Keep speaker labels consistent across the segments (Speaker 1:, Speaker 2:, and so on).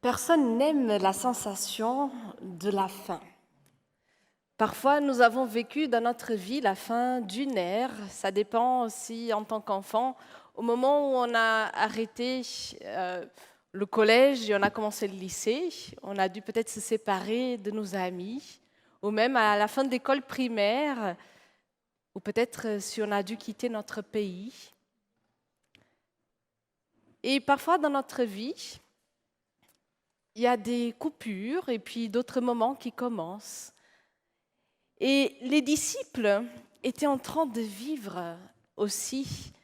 Speaker 1: Personne n'aime la sensation de la faim. Parfois, nous avons vécu dans notre vie la fin d'une ère. Ça dépend aussi en tant qu'enfant. Au moment où on a arrêté le collège et on a commencé le lycée, on a dû peut-être se séparer de nos amis, ou même à la fin de l'école primaire, ou peut-être si on a dû quitter notre pays. Et parfois dans notre vie, il y a des coupures et puis d'autres moments qui commencent. Et les disciples étaient en train de vivre aussi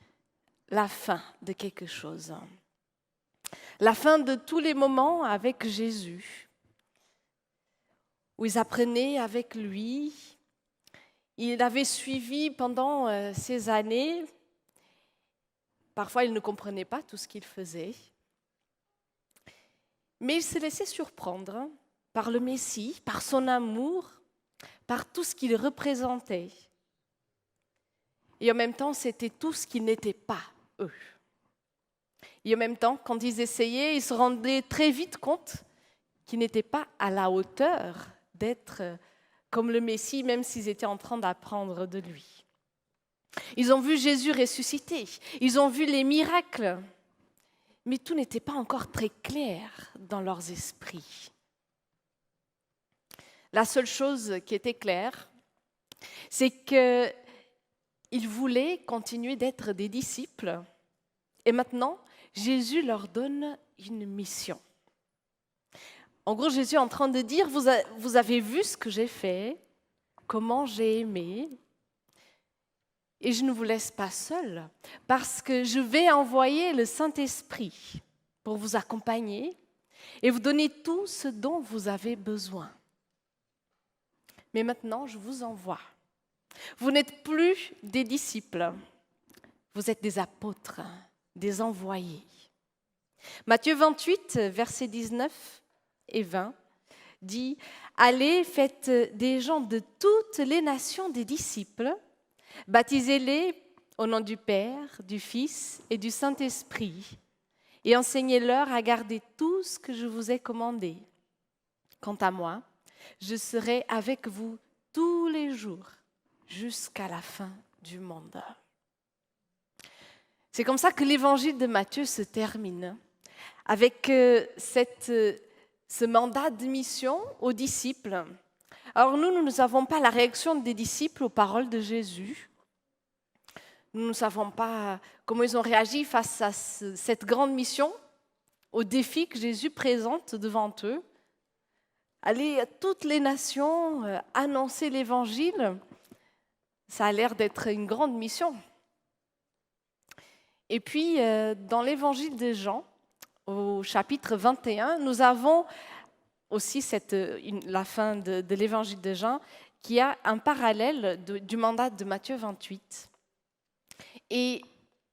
Speaker 1: la fin de quelque chose. La fin de tous les moments avec Jésus, où ils apprenaient avec lui. Ils l'avaient suivi pendant ces années. Parfois, ils ne comprenaient pas tout ce qu'il faisait. Mais ils se laissaient surprendre par le Messie, par son amour, par tout ce qu'il représentait. Et en même temps, c'était tout ce qui n'était pas eux. Et en même temps, quand ils essayaient, ils se rendaient très vite compte qu'ils n'étaient pas à la hauteur d'être comme le Messie, même s'ils étaient en train d'apprendre de lui. Ils ont vu Jésus ressusciter, ils ont vu les miracles, mais tout n'était pas encore très clair dans leurs esprits. La seule chose qui était claire, c'est qu'ils voulaient continuer d'être des disciples. Et maintenant, Jésus leur donne une mission. En gros, Jésus est en train de dire, vous avez vu ce que j'ai fait, comment j'ai aimé, et je ne vous laisse pas seuls, parce que je vais envoyer le Saint-Esprit pour vous accompagner et vous donner tout ce dont vous avez besoin. Mais maintenant, je vous envoie. Vous n'êtes plus des disciples, vous êtes des apôtres, des envoyés. Matthieu 28, versets 19 et 20, dit « Allez, faites des gens de toutes les nations des disciples, baptisez-les au nom du Père, du Fils et du Saint-Esprit, et enseignez-leur à garder tout ce que je vous ai commandé. Quant à moi, je serai avec vous tous les jours jusqu'à la fin du monde. » C'est comme ça que l'évangile de Matthieu se termine, avec ce mandat de mission aux disciples. Alors nous ne savons pas la réaction des disciples aux paroles de Jésus. Nous ne savons pas comment ils ont réagi face à cette grande mission, au défi que Jésus présente devant eux. Aller à toutes les nations, annoncer l'évangile, ça a l'air d'être une grande mission. Et puis, dans l'évangile de Jean, au chapitre 21, nous avons aussi la fin de l'évangile de Jean, qui a un parallèle du mandat de Matthieu 28. Et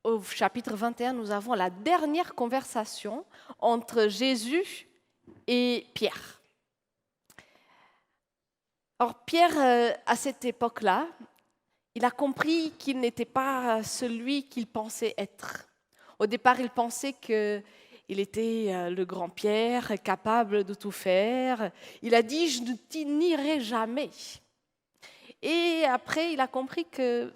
Speaker 1: au chapitre 21, nous avons la dernière conversation entre Jésus et Pierre. Or, Pierre, à cette époque-là, il a compris qu'il n'était pas celui qu'il pensait être. Au départ, il pensait qu'il était le grand Pierre, capable de tout faire. Il a dit « je ne t'y nierai jamais ». Et après, il a compris que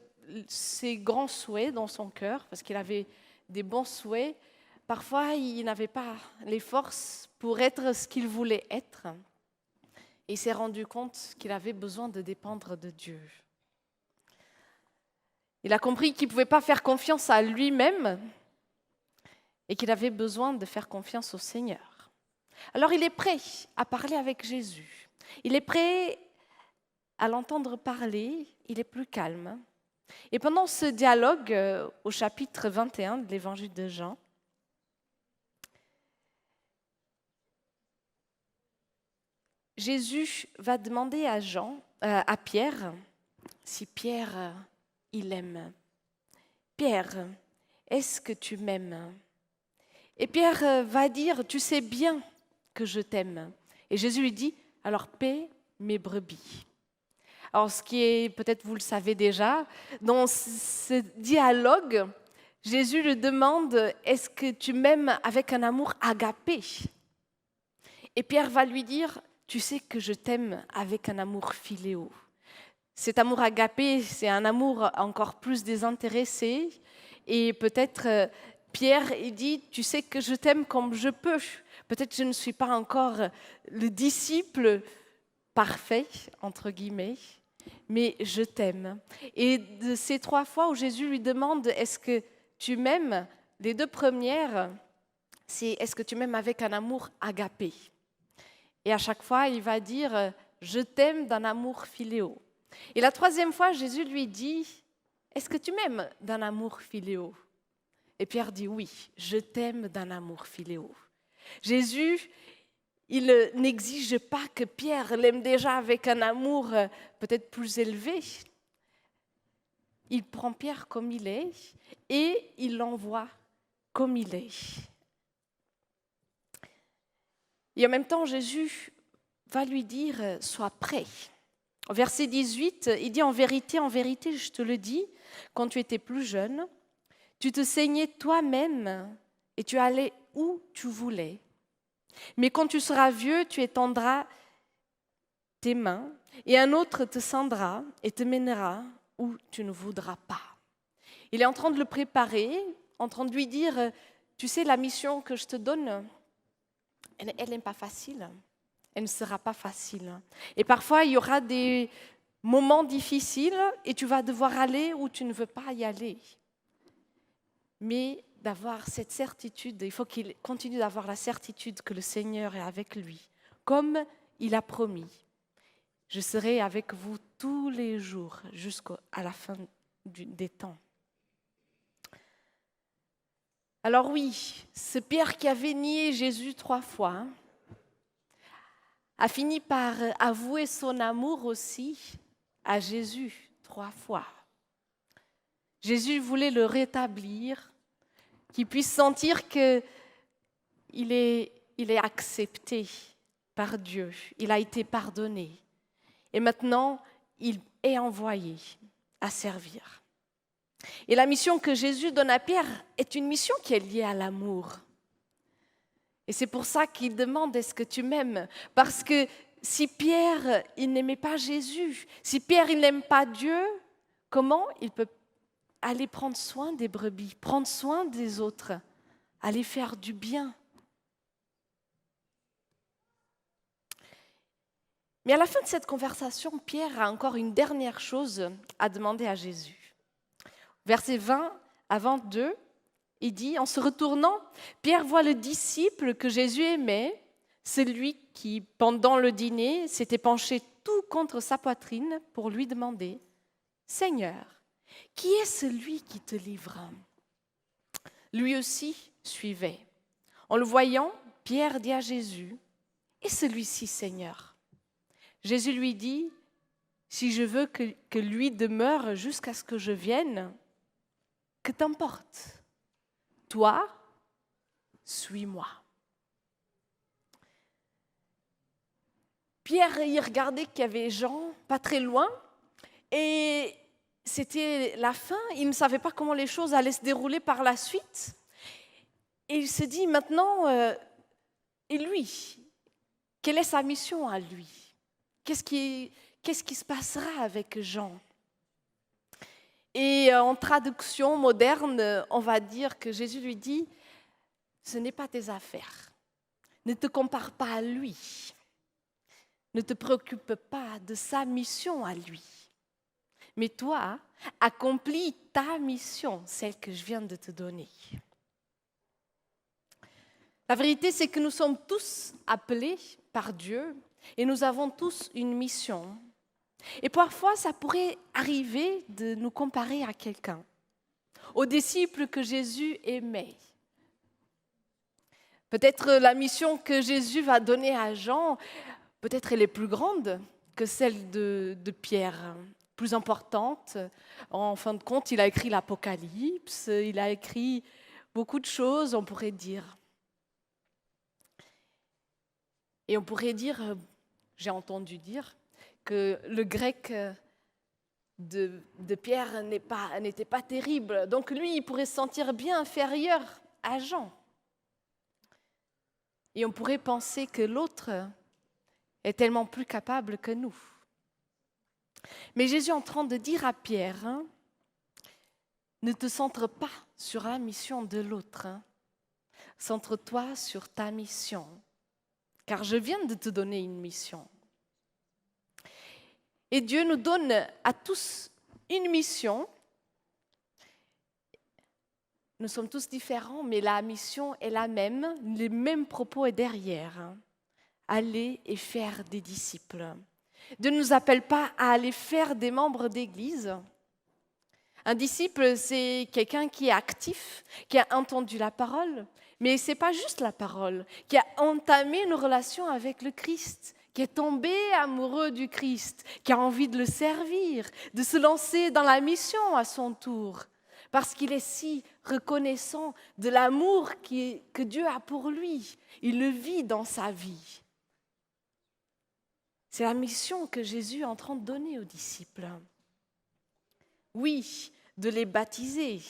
Speaker 1: ses grands souhaits dans son cœur, parce qu'il avait des bons souhaits, parfois il n'avait pas les forces pour être ce qu'il voulait être. Et il s'est rendu compte qu'il avait besoin de dépendre de Dieu. Il a compris qu'il ne pouvait pas faire confiance à lui-même et qu'il avait besoin de faire confiance au Seigneur. Alors il est prêt à parler avec Jésus. Il est prêt à l'entendre parler, il est plus calme. Et pendant ce dialogue, au chapitre 21 de l'évangile de Jean, Jésus va demander à Pierre, si Pierre, il aime. « Pierre, est-ce que tu m'aimes ?» Et Pierre va dire « Tu sais bien que je t'aime. » Et Jésus lui dit « Alors paie mes brebis. » Alors ce qui est, peut-être vous le savez déjà, dans ce dialogue, Jésus lui demande « Est-ce que tu m'aimes avec un amour agapé ?» Et Pierre va lui dire, tu sais que je t'aime avec un amour philéo. Cet amour agapé, c'est un amour encore plus désintéressé. Et peut-être Pierre, il dit, tu sais que je t'aime comme je peux. Peut-être je ne suis pas encore le disciple parfait, entre guillemets, mais je t'aime. Et de ces 3 fois où Jésus lui demande, est-ce que tu m'aimes? Les 2 premières, c'est est-ce que tu m'aimes avec un amour agapé? Et à chaque fois, il va dire, je t'aime d'un amour philéo. Et la 3e fois, Jésus lui dit, est-ce que tu m'aimes d'un amour philéo? Et Pierre dit, oui, je t'aime d'un amour philéo. Jésus, il n'exige pas que Pierre l'aime déjà avec un amour peut-être plus élevé. Il prend Pierre comme il est et il l'envoie comme il est. Et en même temps, Jésus va lui dire, sois prêt. Au verset 18, il dit, en vérité, je te le dis, quand tu étais plus jeune, tu te saignais toi-même et tu allais où tu voulais. Mais quand tu seras vieux, tu étendras tes mains et un autre te ceindra et te mènera où tu ne voudras pas. Il est en train de le préparer, en train de lui dire, tu sais, la mission que je te donne, elle n'est pas facile. Elle ne sera pas facile. Et parfois, il y aura des moments difficiles et tu vas devoir aller où tu ne veux pas y aller. Mais d'avoir cette certitude, il faut qu'il continue d'avoir la certitude que le Seigneur est avec lui, comme il a promis. Je serai avec vous tous les jours jusqu'à la fin des temps. Alors oui, ce Pierre qui avait nié Jésus 3 fois a fini par avouer son amour aussi à Jésus 3 fois. Jésus voulait le rétablir, qu'il puisse sentir qu'il est accepté par Dieu, il a été pardonné. Et maintenant, il est envoyé à servir. Et la mission que Jésus donne à Pierre est une mission qui est liée à l'amour. Et c'est pour ça qu'il demande, est-ce que tu m'aimes? Parce que si Pierre, il n'aimait pas Jésus, si Pierre, il n'aime pas Dieu, comment il peut aller prendre soin des brebis, prendre soin des autres, aller faire du bien? Mais à la fin de cette conversation, Pierre a encore une dernière chose à demander à Jésus. Verset 20 à 22, il dit, en se retournant, Pierre voit le disciple que Jésus aimait, celui qui, pendant le dîner, s'était penché tout contre sa poitrine pour lui demander, « Seigneur, qui est celui qui te livre ?» Lui aussi suivait. En le voyant, Pierre dit à Jésus, « Et celui-ci, Seigneur ?» Jésus lui dit, « Si je veux que lui demeure jusqu'à ce que je vienne, que t'importe? Toi, suis-moi. » Pierre, il regardait qu'il y avait Jean pas très loin et c'était la fin. Il ne savait pas comment les choses allaient se dérouler par la suite. Et il se dit maintenant, et lui, quelle est sa mission à lui? Qu'est-ce qui se passera avec Jean? Et en traduction moderne, on va dire que Jésus lui dit, ce n'est pas tes affaires. Ne te compare pas à lui. Ne te préoccupe pas de sa mission à lui. Mais toi, accomplis ta mission, celle que je viens de te donner. La vérité, c'est que nous sommes tous appelés par Dieu et nous avons tous une mission. Et parfois, ça pourrait arriver de nous comparer à quelqu'un, aux disciples que Jésus aimait. Peut-être la mission que Jésus va donner à Jean, peut-être elle est plus grande que celle de Pierre, plus importante. En fin de compte, il a écrit l'Apocalypse, il a écrit beaucoup de choses, on pourrait dire. Et on pourrait dire, j'ai entendu dire, que le grec de Pierre n'était pas terrible. Donc lui, il pourrait se sentir bien inférieur à Jean. Et on pourrait penser que l'autre est tellement plus capable que nous. Mais Jésus est en train de dire à Pierre, ne te centre pas sur la mission de l'autre, centre-toi sur ta mission, car je viens de te donner une mission. Et Dieu nous donne à tous une mission. Nous sommes tous différents, mais la mission est la même, le même propos est derrière. Aller et faire des disciples. Dieu ne nous appelle pas à aller faire des membres d'église. Un disciple, c'est quelqu'un qui est actif, qui a entendu la parole, mais ce n'est pas juste la parole, qui a entamé une relation avec le Christ, qui est tombé amoureux du Christ, qui a envie de le servir, de se lancer dans la mission à son tour, parce qu'il est si reconnaissant de l'amour que Dieu a pour lui. Il le vit dans sa vie. C'est la mission que Jésus est en train de donner aux disciples. Oui, de les baptiser,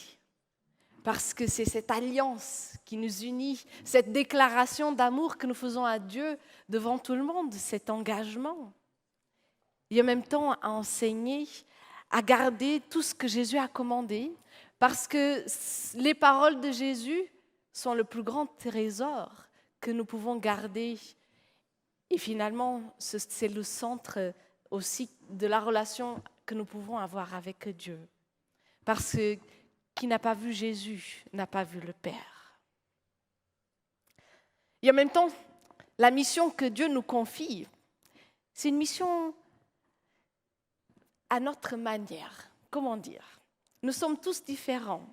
Speaker 1: parce que c'est cette alliance qui nous unit, cette déclaration d'amour que nous faisons à Dieu devant tout le monde, cet engagement. Et en même temps à enseigner, à garder tout ce que Jésus a commandé, parce que les paroles de Jésus sont le plus grand trésor que nous pouvons garder. Et finalement, c'est le centre aussi de la relation que nous pouvons avoir avec Dieu. Parce que qui n'a pas vu Jésus n'a pas vu le Père. Et en même temps, la mission que Dieu nous confie, c'est une mission à notre manière. Comment dire ? Nous sommes tous différents.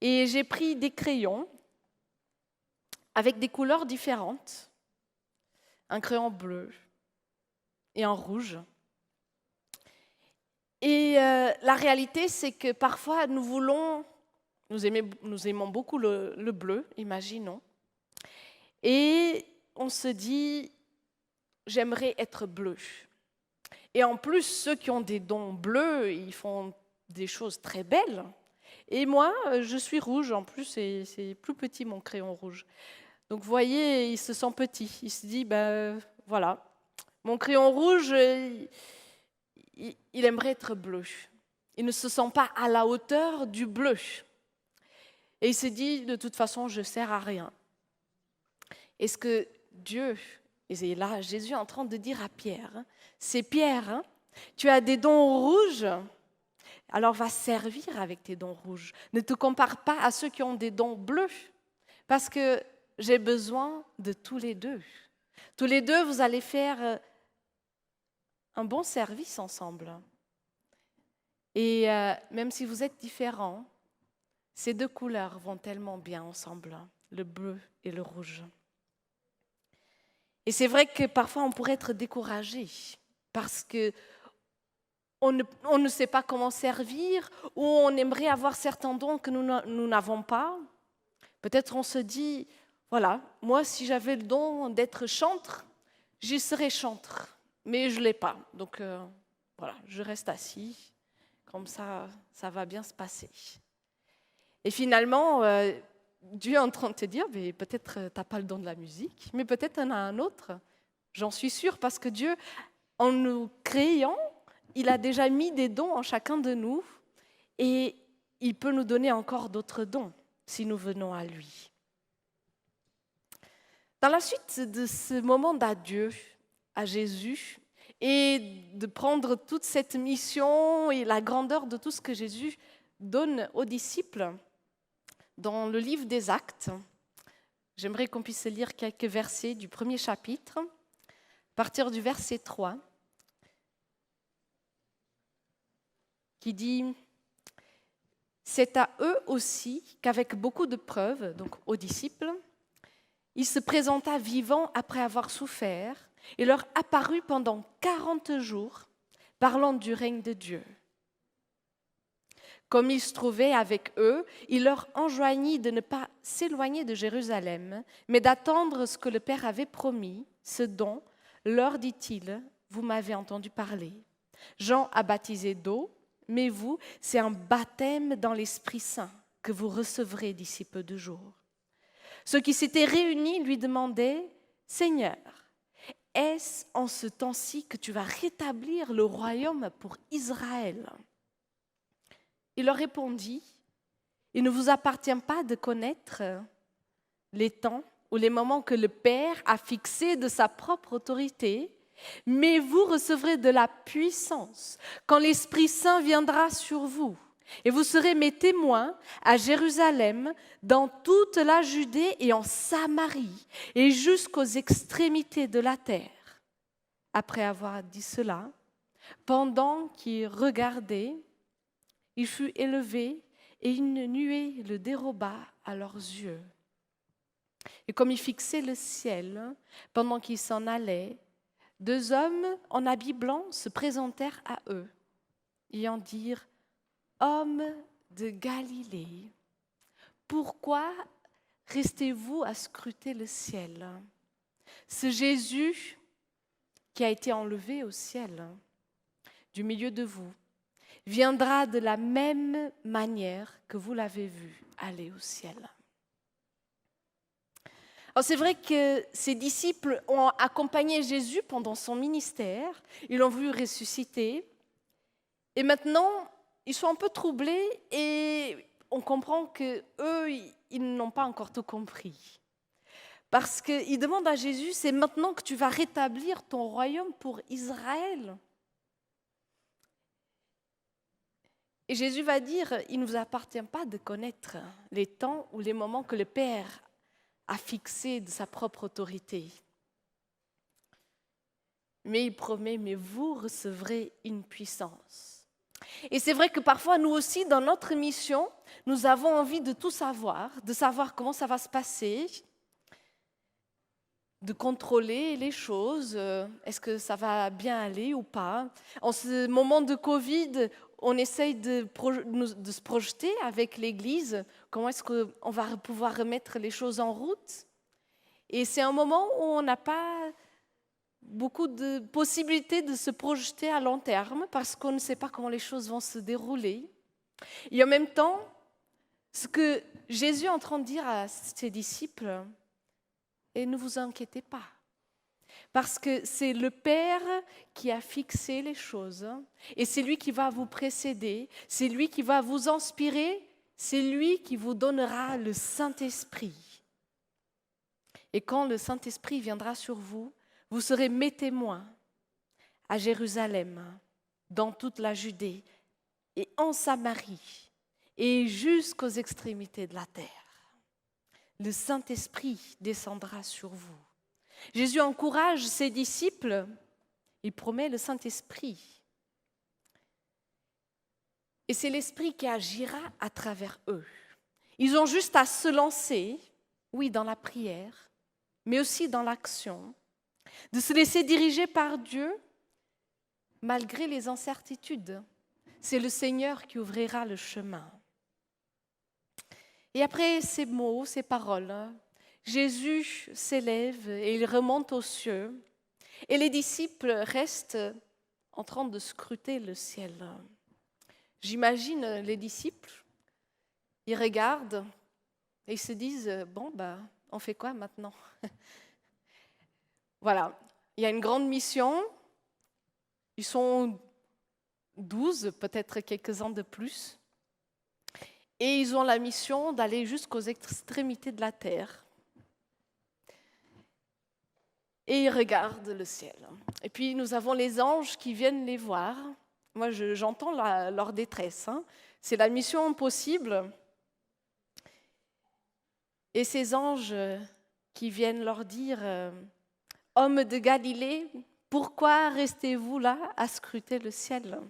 Speaker 1: Et j'ai pris des crayons avec des couleurs différentes. Un crayon bleu et un rouge. Et la réalité, c'est que parfois, nous aimons beaucoup le bleu, imaginons. Et on se dit, j'aimerais être bleu. Et en plus, ceux qui ont des dons bleus, ils font des choses très belles. Et moi, je suis rouge, en plus, c'est plus petit mon crayon rouge. Donc, vous voyez, il se sent petit. Il se dit, voilà, mon crayon rouge, il aimerait être bleu. Il ne se sent pas à la hauteur du bleu. Et il se dit, de toute façon, je ne sers à rien. Est-ce que Dieu, et là, Jésus est en train de dire à Pierre, c'est Pierre, tu as des dons rouges, alors va servir avec tes dons rouges. Ne te compare pas à ceux qui ont des dons bleus, parce que j'ai besoin de tous les deux. Tous les deux, vous allez faire un bon service ensemble. Et même si vous êtes différents, ces deux couleurs vont tellement bien ensemble, le bleu et le rouge. Et c'est vrai que parfois on pourrait être découragé parce qu'on ne sait pas comment servir ou on aimerait avoir certains dons que nous n'avons pas. Peut-être on se dit, voilà, moi si j'avais le don d'être chantre, j'y serais chantre, mais je ne l'ai pas. Donc voilà, je reste assis, comme ça va bien se passer. Et finalement, Dieu est en train de te dire, mais peut-être tu n'as pas le don de la musique, mais peut-être il y en a un autre. J'en suis sûre, parce que Dieu, en nous créant, il a déjà mis des dons en chacun de nous et il peut nous donner encore d'autres dons si nous venons à lui. Dans la suite de ce moment d'adieu à Jésus et de prendre toute cette mission et la grandeur de tout ce que Jésus donne aux disciples, dans le livre des Actes, j'aimerais qu'on puisse lire quelques versets du premier chapitre, à partir du verset 3, qui dit « C'est à eux aussi qu'avec beaucoup de preuves, donc aux disciples, il se présenta vivant après avoir souffert et leur apparut pendant 40 jours, parlant du règne de Dieu. Comme il se trouvait avec eux, il leur enjoignit de ne pas s'éloigner de Jérusalem, mais d'attendre ce que le Père avait promis, ce dont, leur dit-il, vous m'avez entendu parler. Jean a baptisé d'eau, mais vous, c'est un baptême dans l'Esprit Saint que vous recevrez d'ici peu de jours. Ceux qui s'étaient réunis lui demandaient, « Seigneur, est-ce en ce temps-ci que tu vas rétablir le royaume pour Israël ?» Il leur répondit, « Il ne vous appartient pas de connaître les temps ou les moments que le Père a fixés de sa propre autorité, mais vous recevrez de la puissance quand l'Esprit Saint viendra sur vous. Et vous serez mes témoins à Jérusalem, dans toute la Judée et en Samarie, et jusqu'aux extrémités de la terre. » Après avoir dit cela, pendant qu'il regardait, il fut élevé et une nuée le déroba à leurs yeux. Et comme il fixait le ciel, pendant qu'il s'en allait, 2 hommes en habits blancs se présentèrent à eux, ayant dit, « Hommes de Galilée, pourquoi restez-vous à scruter le ciel? Ce Jésus qui a été enlevé au ciel du milieu de vous viendra de la même manière que vous l'avez vu aller au ciel. » Alors c'est vrai que ces disciples ont accompagné Jésus pendant son ministère, ils l'ont vu ressusciter, et maintenant ils sont un peu troublés et on comprend qu'eux, ils n'ont pas encore tout compris. Parce qu'ils demandent à Jésus, c'est maintenant que tu vas rétablir ton royaume pour Israël. Et Jésus va dire, il ne vous appartient pas de connaître les temps ou les moments que le Père a fixés de sa propre autorité. Mais il promet, mais vous recevrez une puissance. Et c'est vrai que parfois, nous aussi, dans notre mission, nous avons envie de tout savoir, de savoir comment ça va se passer, de contrôler les choses, est-ce que ça va bien aller ou pas. En ce moment de Covid, on essaye de se projeter avec l'Église, comment est-ce qu'on va pouvoir remettre les choses en route. Et c'est un moment où on n'a pas beaucoup de possibilités de se projeter à long terme parce qu'on ne sait pas comment les choses vont se dérouler. Et en même temps, ce que Jésus est en train de dire à ses disciples, et ne vous inquiétez pas, parce que c'est le Père qui a fixé les choses, et c'est lui qui va vous précéder, c'est lui qui va vous inspirer, c'est lui qui vous donnera le Saint-Esprit. Et quand le Saint-Esprit viendra sur vous, vous serez mes témoins à Jérusalem, dans toute la Judée et en Samarie et jusqu'aux extrémités de la terre. Le Saint-Esprit descendra sur vous. Jésus encourage ses disciples, il promet le Saint-Esprit. Et c'est l'Esprit qui agira à travers eux. Ils ont juste à se lancer, oui, dans la prière, mais aussi dans l'action, de se laisser diriger par Dieu malgré les incertitudes. C'est le Seigneur qui ouvrira le chemin. Et après ces mots, ces paroles, Jésus s'élève et il remonte aux cieux. Et les disciples restent en train de scruter le ciel. J'imagine les disciples, ils regardent et ils se disent, bon, on fait quoi maintenant? Voilà, il y a une grande mission, ils sont 12, peut-être quelques-uns de plus, et ils ont la mission d'aller jusqu'aux extrémités de la terre. Et ils regardent le ciel. Et puis nous avons les anges qui viennent les voir. Moi, j'entends leur détresse. C'est la mission impossible. Et ces anges qui viennent leur dire, « Hommes de Galilée, pourquoi restez-vous là à scruter le ciel ?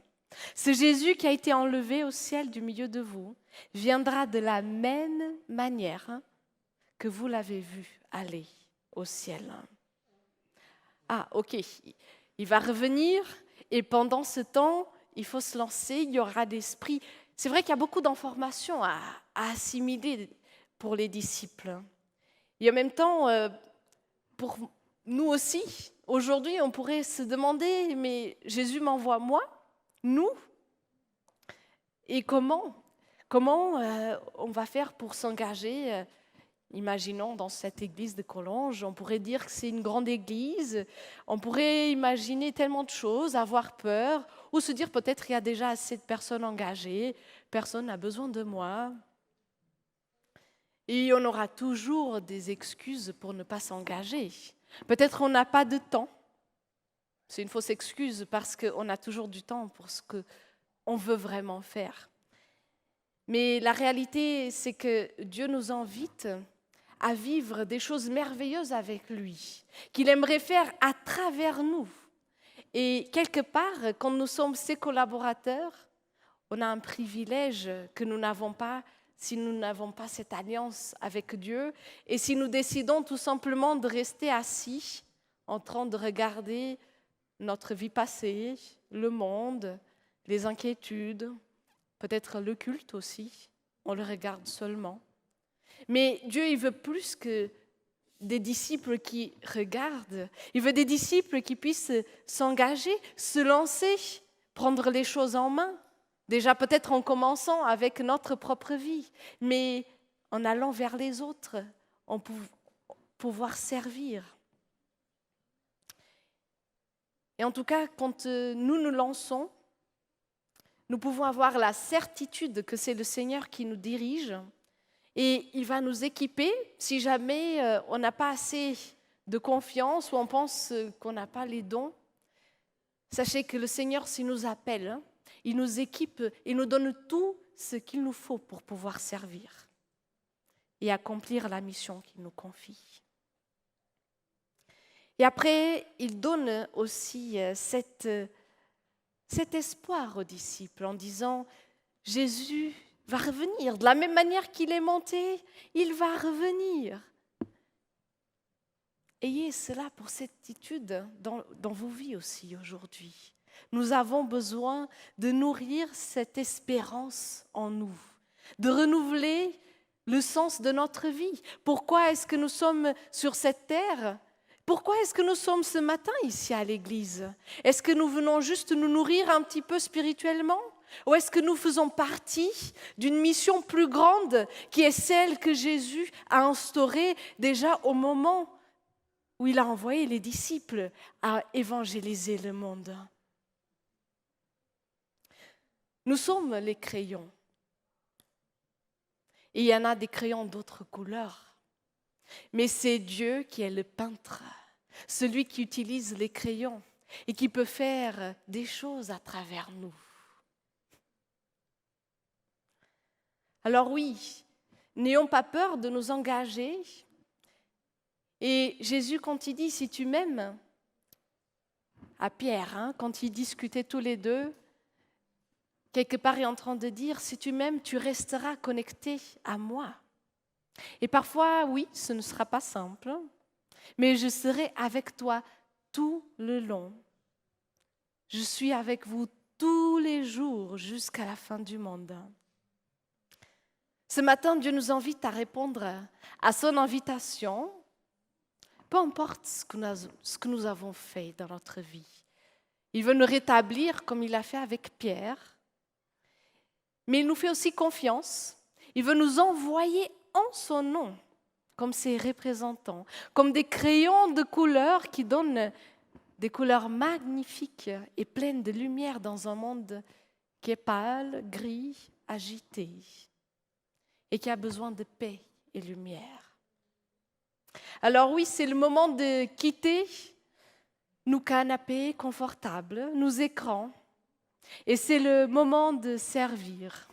Speaker 1: Ce Jésus qui a été enlevé au ciel du milieu de vous viendra de la même manière que vous l'avez vu aller au ciel. » Ah, ok, il va revenir et pendant ce temps, il faut se lancer, il y aura l'esprit. C'est vrai qu'il y a beaucoup d'informations à assimiler pour les disciples. Et en même temps, pour nous aussi, aujourd'hui, on pourrait se demander, mais Jésus m'envoie moi, nous, et comment on va faire pour s'engager? Imaginons dans cette église de Collonges, on pourrait dire que c'est une grande église, on pourrait imaginer tellement de choses, avoir peur, ou se dire peut-être qu'il y a déjà assez de personnes engagées, personne n'a besoin de moi. Et on aura toujours des excuses pour ne pas s'engager. Peut-être on n'a pas de temps. C'est une fausse excuse parce qu'on a toujours du temps pour ce qu'on veut vraiment faire. Mais la réalité, c'est que Dieu nous invite à vivre des choses merveilleuses avec lui, qu'il aimerait faire à travers nous. Et quelque part, quand nous sommes ses collaborateurs, on a un privilège que nous n'avons pas si nous n'avons pas cette alliance avec Dieu et si nous décidons tout simplement de rester assis en train de regarder notre vie passée, le monde, les inquiétudes, peut-être le culte aussi, on le regarde seulement. Mais Dieu, il veut plus que des disciples qui regardent. Il veut des disciples qui puissent s'engager, se lancer, prendre les choses en main. Déjà peut-être en commençant avec notre propre vie, mais en allant vers les autres, en pouvoir servir. Et en tout cas, quand nous nous lançons, nous pouvons avoir la certitude que c'est le Seigneur qui nous dirige et il va nous équiper si jamais on n'a pas assez de confiance ou on pense qu'on n'a pas les dons. Sachez que le Seigneur, s'il nous appelle, il nous équipe et nous donne tout ce qu'il nous faut pour pouvoir servir et accomplir la mission qu'il nous confie. Et après, il donne aussi cet espoir aux disciples en disant « Jésus va revenir, de la même manière qu'il est monté, il va revenir. » Ayez cela pour certitude dans vos vies aussi aujourd'hui. Nous avons besoin de nourrir cette espérance en nous, de renouveler le sens de notre vie. Pourquoi est-ce que nous sommes sur cette terre ? Pourquoi est-ce que nous sommes ce matin ici à l'église ? Est-ce que nous venons juste nous nourrir un petit peu spirituellement ? Ou est-ce que nous faisons partie d'une mission plus grande qui est celle que Jésus a instaurée déjà au moment où il a envoyé les disciples à évangéliser le monde ? Nous sommes les crayons. Et il y en a des crayons d'autres couleurs. Mais c'est Dieu qui est le peintre, celui qui utilise les crayons et qui peut faire des choses à travers nous. Alors oui, n'ayons pas peur de nous engager. Et Jésus, quand il dit « si tu m'aimes », à Pierre, quand ils discutaient tous les deux, quelque part, il est en train de dire, si tu m'aimes, tu resteras connecté à moi. Et parfois, oui, ce ne sera pas simple, mais je serai avec toi tout le long. Je suis avec vous tous les jours jusqu'à la fin du monde. Ce matin, Dieu nous invite à répondre à son invitation, peu importe ce que nous avons fait dans notre vie. Il veut nous rétablir comme il l'a fait avec Pierre. Mais il nous fait aussi confiance. Il veut nous envoyer en son nom, comme ses représentants, comme des crayons de couleurs qui donnent des couleurs magnifiques et pleines de lumière dans un monde qui est pâle, gris, agité et qui a besoin de paix et lumière. Alors oui, c'est le moment de quitter nos canapés confortables, nos écrans, et c'est le moment de servir.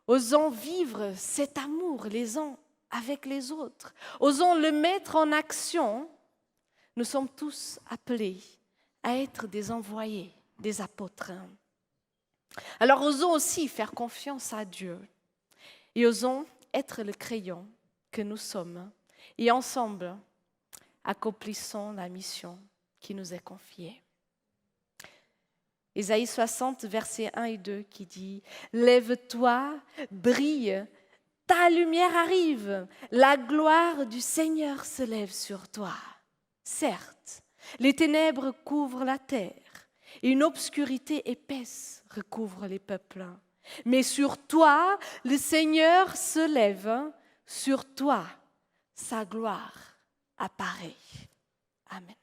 Speaker 1: Osons vivre cet amour les uns avec les autres. Osons le mettre en action. Nous sommes tous appelés à être des envoyés, des apôtres. Alors osons aussi faire confiance à Dieu et osons être le crayon que nous sommes et ensemble accomplissons la mission qui nous est confiée. Ésaïe 60, versets 1 et 2 qui dit « Lève-toi, brille, ta lumière arrive, la gloire du Seigneur se lève sur toi. Certes, les ténèbres couvrent la terre et une obscurité épaisse recouvre les peuples. Mais sur toi, le Seigneur se lève, sur toi, sa gloire apparaît. Amen.